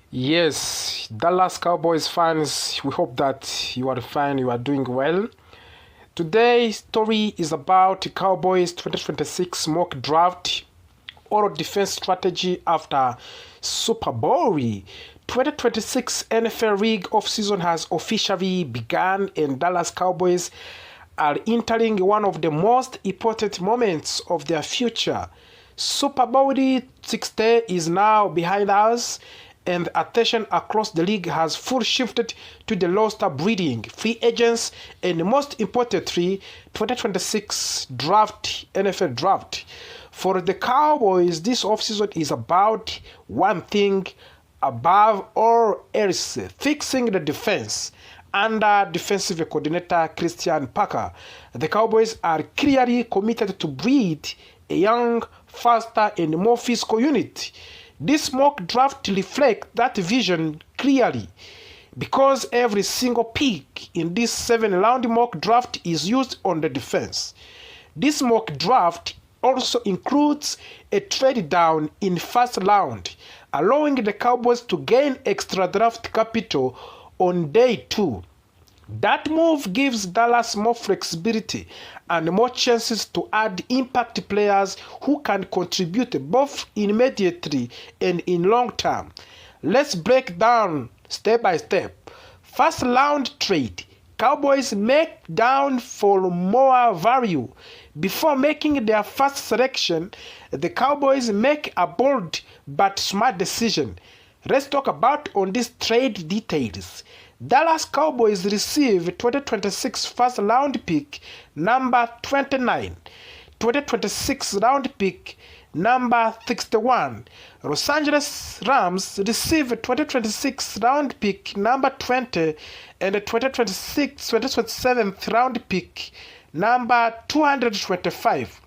Yes, Dallas Cowboys fans, we hope that you are fine, you are doing well. Today's story is about Cowboys 2026 mock draft or defense strategy after Super Bowl. 2026 NFL League offseason has officially begun, and Dallas Cowboys are entering one of the most important moments of their future. Super Bowl 60 is now behind us, and attention across the league has full shifted to the roster breeding, free agents, and most importantly, 2026 NFL draft. For the Cowboys, this offseason is about one thing above all else: fixing the defense. Under defensive coordinator Christian Parker, the Cowboys are clearly committed to breed a young, faster, and more physical unit. This mock draft reflects that vision clearly, because every single pick in this 7-round mock draft is used on the defense. This mock draft also includes a trade down in first round, allowing the Cowboys to gain extra draft capital on day 2. That move gives Dallas more flexibility and more chances to add impact players who can contribute both immediately and in long term. Let's break down step by step. First round trade. Cowboys make down for more value. Before making their first selection, the Cowboys make a bold but smart decision. Let's talk about on these trade details. Dallas Cowboys receive 2026 first round pick number 29, 2026 round pick number 61. Los Angeles Rams receive 2026 round pick number 20 and 2027 round pick number 225.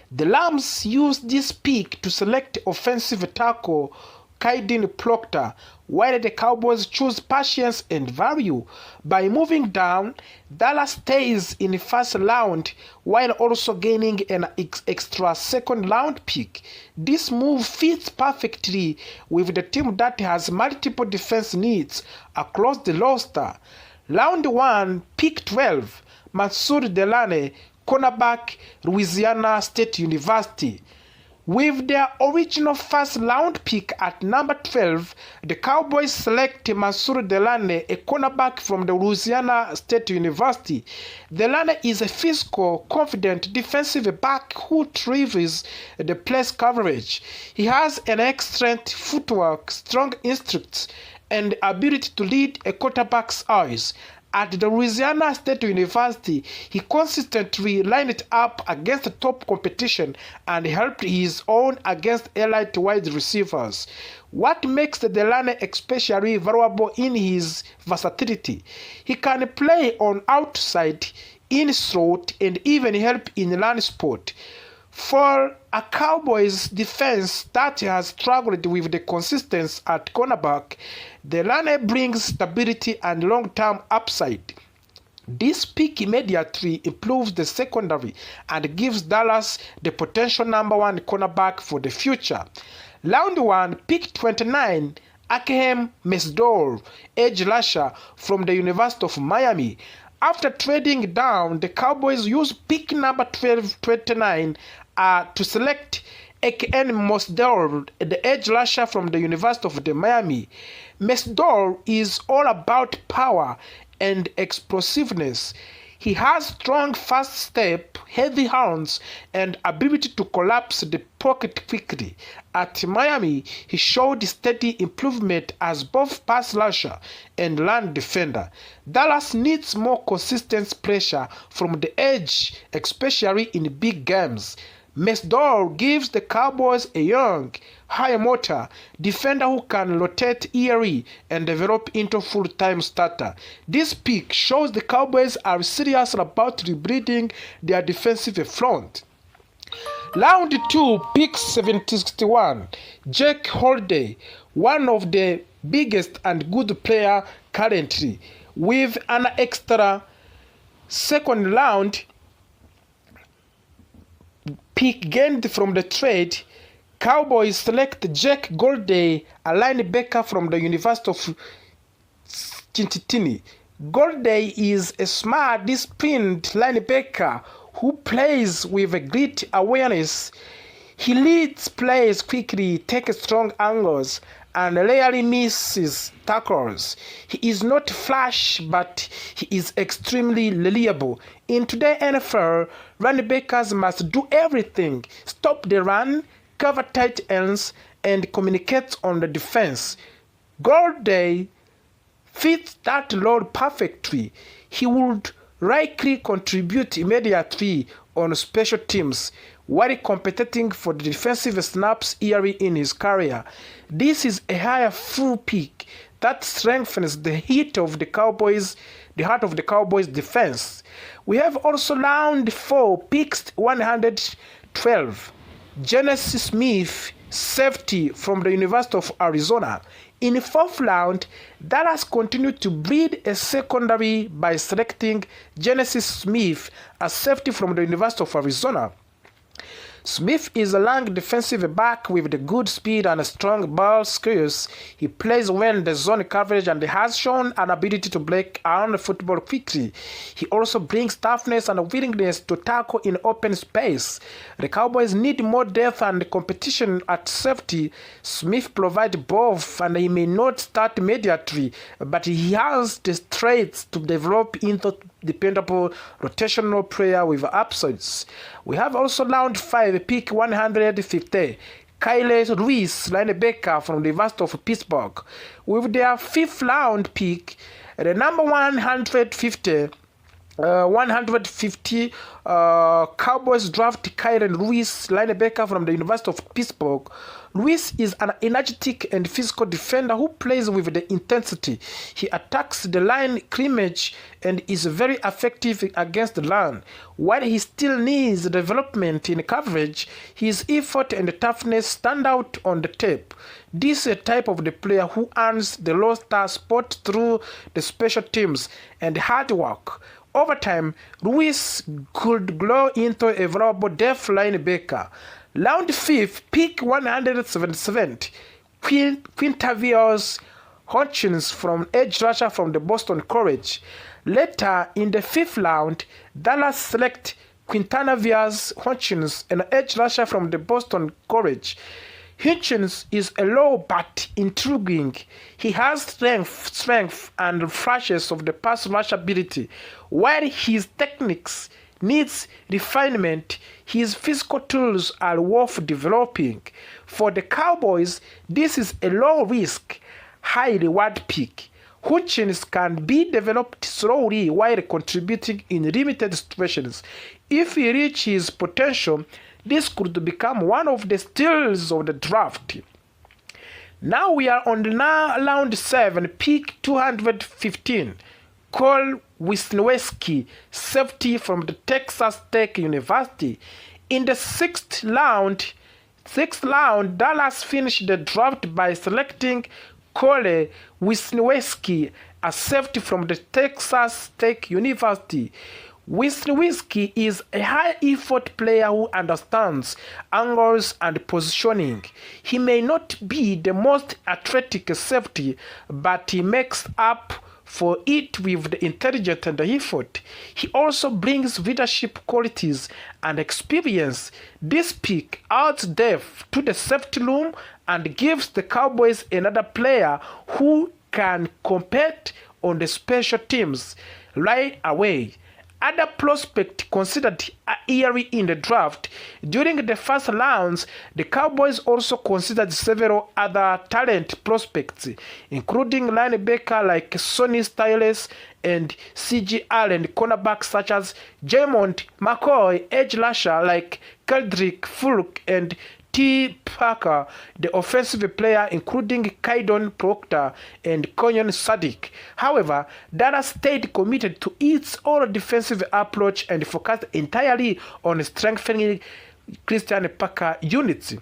The Rams use this pick to select offensive tackle Kaiden Proctor, while the Cowboys choose patience and value. By moving down, Dallas stays in the first round while also gaining an extra second round pick. This move fits perfectly with the team that has multiple defense needs across the roster. Round 1, pick 12, Mansour Delane, cornerback, Louisiana State University. With their original first round pick at number 12, the Cowboys select Mansour Delane, a cornerback from the Louisiana State University. Delane is a physical, confident defensive back who thrives the press coverage. He has an excellent footwork, strong instincts, and ability to read a quarterback's eyes. At the Louisiana State University, he consistently lined up against top competition and helped his own against elite wide receivers. What makes Delane especially valuable in his versatility? He can play on outside, in slot, and even help in run sport. For a Cowboys defense that has struggled with the consistency at cornerback, Delane brings stability and long-term upside. This pick immediately improves the secondary and gives Dallas the potential number 1 cornerback for the future. Round 1, pick 29, Akeem Mesdor, edge rusher from the University of Miami. After trading down, the Cowboys use pick number 29 to select Akeem Mesdor, the edge rusher from the University of Miami. Mesdor is all about power and explosiveness. He has strong fast step, heavy hands, and ability to collapse the pocket quickly. At Miami, he showed steady improvement as both pass rusher and run defender. Dallas needs more consistent pressure from the edge, especially in big games. Mesdor gives the Cowboys a young, high-motor defender who can rotate early and develop into full-time starter. This pick shows the Cowboys are serious about rebuilding their defensive front. Round 2, pick 61, Jake Holiday, one of the biggest and good player currently. With an extra second round pick gained from the trade, Cowboys select Jake Golday, a linebacker from the University of Cincinnati. Golday is a smart, disciplined linebacker who plays with a great awareness. He leads plays quickly, takes strong angles, and rarely misses tackles. He is not flash, but he is extremely reliable. In today's NFL, linebackers must do everything: stop the run, cover tight ends, and communicate on the defense. Golday fits that role perfectly. He would likely contribute immediately on special teams while competing for the defensive snaps early in his career. This is a higher full pick that strengthens the heart of the Cowboys defense. We have also round 4 picks 112. Genesis Smith, safety from the University of Arizona. In the 4th round, Dallas continued to breed a secondary by selecting Genesis Smith, a safety from the University of Arizona. Smith is a long defensive back with the good speed and strong ball skills. He plays well in the zone coverage and has shown an ability to break around the football quickly. He also brings toughness and willingness to tackle in open space. The Cowboys need more depth and competition at safety. Smith provides both, and he may not start immediately, but he has the traits to develop into dependable rotational player with upsides. We have also round 5 pick 150. Kyle Lewis, linebacker from the University of Pittsburgh. With their 5th round pick, the number 150, Cowboys draft Kyle Lewis, linebacker from the University of Pittsburgh. Lewis is an energetic and physical defender who plays with the intensity. He attacks the line scrimmage and is very effective against the run. While he still needs development in coverage, his effort and toughness stand out on the tape. This is a type of the player who earns the roster spot through the special teams and hard work. Over time, Lewis could grow into a valuable depth linebacker. Round 5, pick 177, Quintavious Hutchins from edge rusher from the Boston College. Later in the 5th round, Dallas select Quintavious Hutchins, an edge rusher from the Boston College. Hutchins is a low but intriguing. He has strength and flashes of the pass rush ability. While his techniques needs refinement, his physical tools are worth developing. For the Cowboys, this is a low-risk, high-reward pick. Hutchins can be developed slowly while contributing in limited situations. If he reaches his potential, this could become one of the steals of the draft. Now we are on the round 7, pick 215. Cole Wisniewski, safety from the Texas Tech University. In the 6th round, Dallas finished the draft by selecting Cole Wisniewski, a safety from the Texas Tech University. Wisniewski is a high-effort player who understands angles and positioning. He may not be the most athletic safety, but he makes up for it with the intelligence and the effort. He also brings leadership qualities and experience. This pick adds depth to the safety room and gives the Cowboys another player who can compete on the special teams right away. Other prospects considered early in the draft. During the first rounds, the Cowboys also considered several other talent prospects, including linebacker like Sonny Styles and C.J. Allen, cornerbacks such as Jamont McCoy, edge rusher like Keldrick Fulk, and T. Parker, the offensive player including Kaidon Proctor and Konyon Sadiq. However, Dallas stayed committed to its all-defensive approach and focused entirely on strengthening Christian Parker units.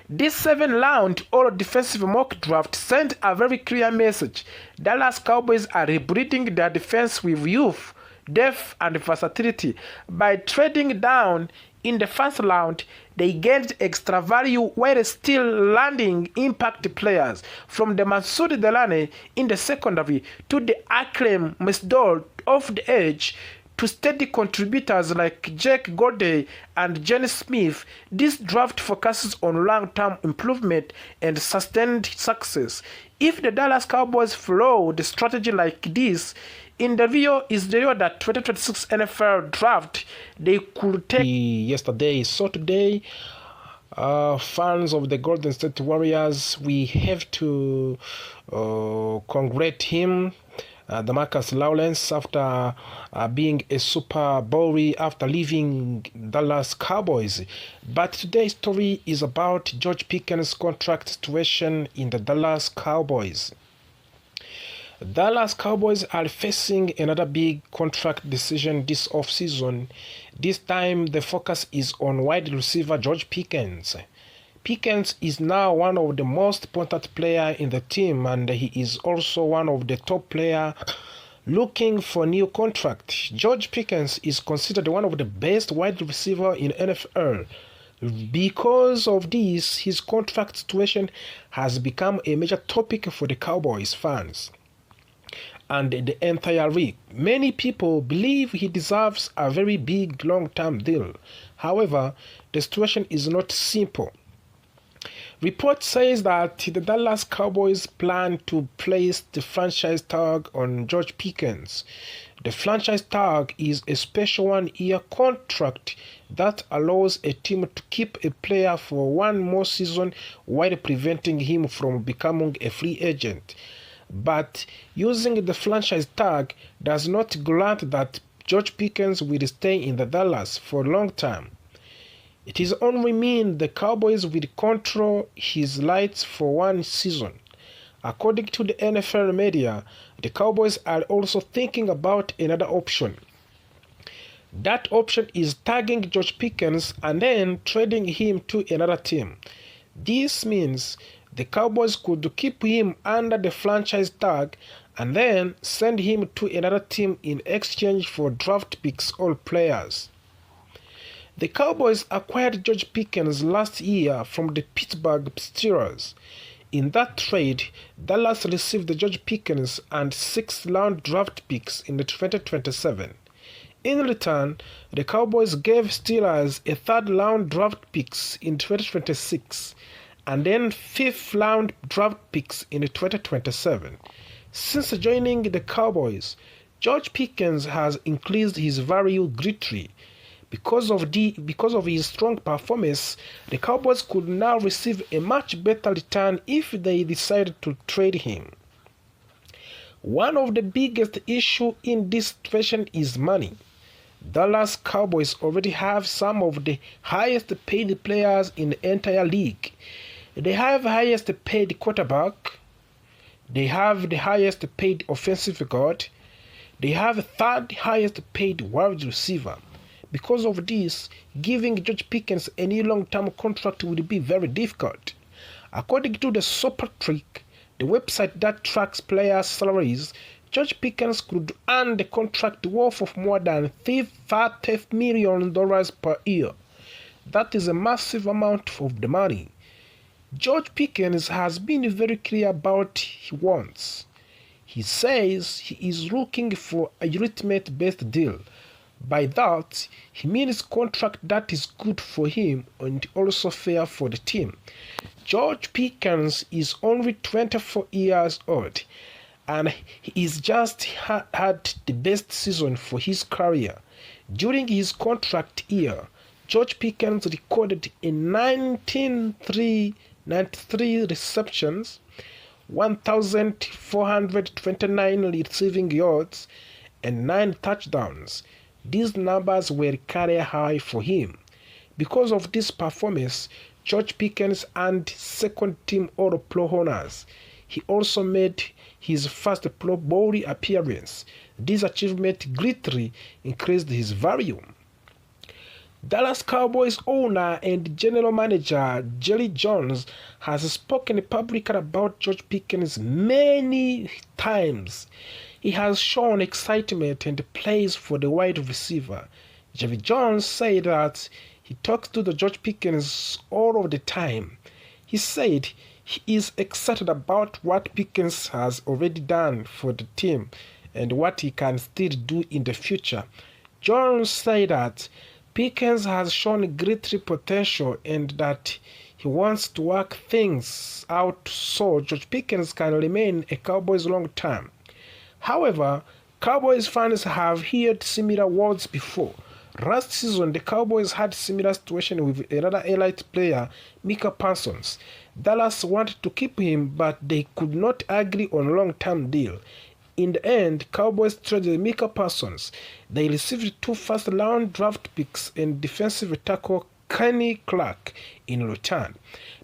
This 7th-round all-defensive mock draft sent a very clear message. Dallas Cowboys are rebuilding their defense with youth, depth, and versatility. By trading down In the first round, they gained extra value while still landing impact players, from the Masoud Delane in the secondary to the Akrem Mesdol off the edge to steady contributors like Jake Gordey and Jenny Smith. This draft focuses on long-term improvement and sustained success. If the Dallas Cowboys follow the strategy like this, in the view that 2026 NFL draft, they could take yesterday. So today, fans of the Golden State Warriors, we have to congratulate him, DeMarcus Lawrence, after being a Super Bowl after leaving Dallas Cowboys. But today's story is about George Pickens' contract situation in the Dallas Cowboys. Dallas Cowboys are facing another big contract decision this offseason. This time, the focus is on wide receiver George Pickens. Pickens is now one of the most important players in the team, and he is also one of the top players looking for a new contract. George Pickens is considered one of the best wide receivers in NFL. Because of this, his contract situation has become a major topic for the Cowboys fans and the entire league. Many people believe he deserves a very big long-term deal. However, the situation is not simple. Report says that the Dallas Cowboys plan to place the franchise tag on George Pickens. The franchise tag is a special one-year contract that allows a team to keep a player for one more season while preventing him from becoming a free agent. But using the franchise tag does not grant that George Pickens will stay in the Dallas for a long time. It is only mean the Cowboys will control his rights for one season. According to the NFL media, the Cowboys are also thinking about another option. That option is tagging George Pickens and then trading him to another team. This means the Cowboys could keep him under the franchise tag and then send him to another team in exchange for draft picks or players. The Cowboys acquired George Pickens last year from the Pittsburgh Steelers. In that trade, Dallas received George Pickens and 6th-round draft picks in the 2027. In return, the Cowboys gave Steelers a 3rd-round draft picks in 2026 and then 5th-round draft picks in 2027. Since joining the Cowboys, George Pickens has increased his value greatly. Because of his strong performance, the Cowboys could now receive a much better return if they decide to trade him. One of the biggest issues in this situation is money. Dallas Cowboys already have some of the highest paid players in the entire league. They have the highest paid quarterback. They have the highest paid offensive guard. They have the 3rd highest paid wide receiver. Because of this, giving George Pickens a new long-term contract will be very difficult. According to the Super Trick, the website that tracks players' salaries, George Pickens could earn the contract worth of more than $30 million per year. That is a massive amount of the money. George Pickens has been very clear about what he wants. He says he is looking for a ultimate-based deal. By that, he means contract that is good for him and also fair for the team. George Pickens is only 24 years old, and he is just had the best season for his career. During his contract year, George Pickens recorded a 93 receptions, 1,429 receiving yards, and 9 touchdowns. These numbers were career high for him. Because of this performance, George Pickens earned 2nd-team All-Pro honors. He also made his first Pro Bowl appearance. This achievement greatly increased his value. Dallas Cowboys owner and general manager Jerry Jones has spoken publicly about George Pickens many times. He has shown excitement and praise for the wide receiver. Jerry Jones said that he talks to the George Pickens all of the time. He said he is excited about what Pickens has already done for the team and what he can still do in the future. Jones said that Pickens has shown great potential and that he wants to work things out so George Pickens can remain a Cowboys long term. However, Cowboys fans have heard similar words before. Last season, the Cowboys had similar situation with another elite player, Micah Parsons. Dallas wanted to keep him, but they could not agree on a long-term deal. In the end, Cowboys traded Micah Parsons. They received 2 first-round draft picks and defensive tackle Kenny Clark in return.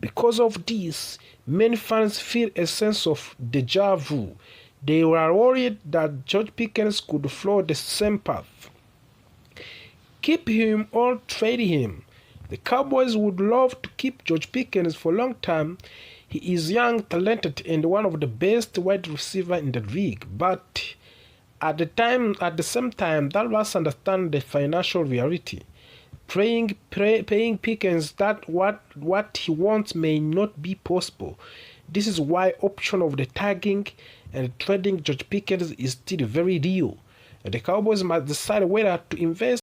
Because of this, many fans feel a sense of deja vu. They were worried that George Pickens could follow the same path. Keep him or trade him. The Cowboys would love to keep George Pickens for a long time. He is young, talented, and one of the best wide receivers in the league. But at the same time, Dallas understands the financial reality. Paying Pickens that what he wants may not be possible. This is why option of the tagging and trading George Pickens is still very real. The Cowboys must decide whether to invest